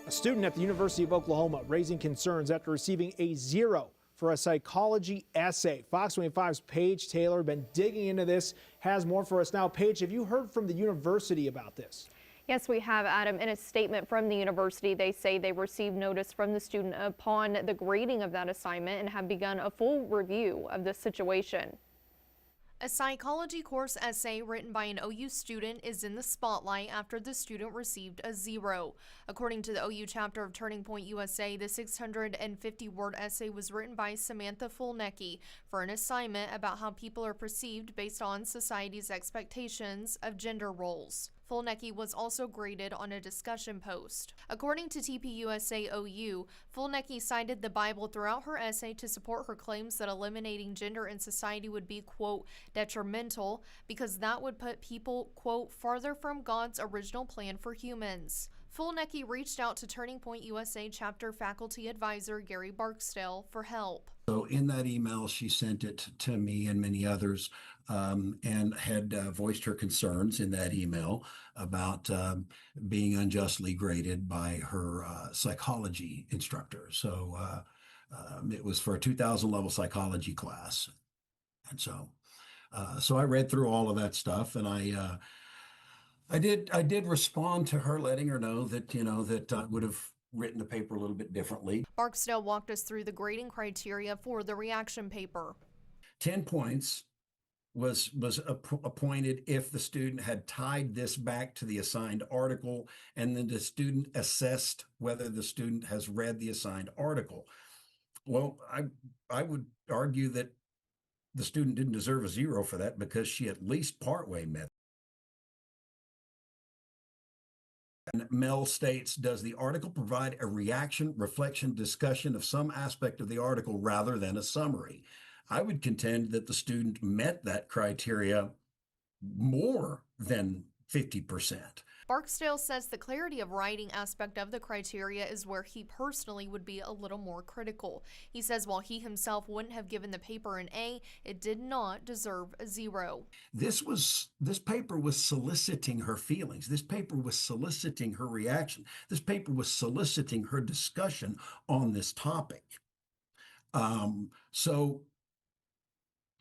A student at the University of Oklahoma raising concerns after receiving a 0 for a psychology essay. Fox 25's Paige Taylor been digging into this, has more for us now. Paige, have you heard from the university about this? Yes, we have, Adam. In a statement from the university, they say they received notice from the student upon the grading of that assignment and have begun a full review of the situation. A psychology course essay written by an OU student is in the spotlight after the student received a 0. According to the OU chapter of Turning Point USA, the 650-word essay was written by Samantha Fulnecki for an assignment about how people are perceived based on society's expectations of gender roles. Fulnecki was also graded on a discussion post. According to TPUSA OU, Fulnecki cited the Bible throughout her essay to support her claims that eliminating gender in society would be, quote, detrimental because that would put people, quote, farther from God's original plan for humans. Fulnecki reached out to Turning Point USA chapter faculty advisor Gary Barksdale for help. So in that email, she sent it to me and many others, and had voiced her concerns in that email about being unjustly graded by her psychology instructor. So it was for a 2000 level psychology class. And so I read through all of that stuff, and I did respond to her, letting her know that, that I would have written the paper a little bit differently. Barksdale walked us through the grading criteria for the reaction paper. 10 points was appointed if the student had tied this back to the assigned article, and then the student assessed whether the student has read the assigned article. Well, I would argue that the student didn't deserve a 0 for that because she at least partway met. And Mel states, does the article provide a reaction, reflection, discussion of some aspect of the article rather than a summary? I would contend that the student met that criteria more than 50%. Barksdale says the clarity of writing aspect of the criteria is where he personally would be a little more critical. He says while he himself wouldn't have given the paper an A, it did not deserve a 0. This paper was soliciting her feelings. This paper was soliciting her reaction. This paper was soliciting her discussion on this topic. So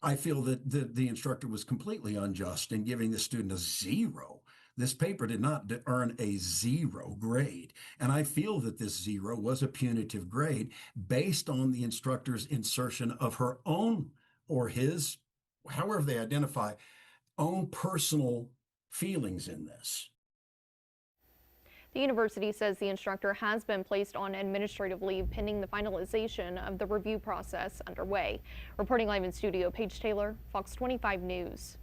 I feel that the instructor was completely unjust in giving the student a 0. This paper did not earn a 0 grade. And I feel that this 0 was a punitive grade based on the instructor's insertion of her own or his, however they identify, own personal feelings in this. The university says the instructor has been placed on administrative leave pending the finalization of the review process underway. Reporting live in studio, Paige Taylor, Fox 25 News.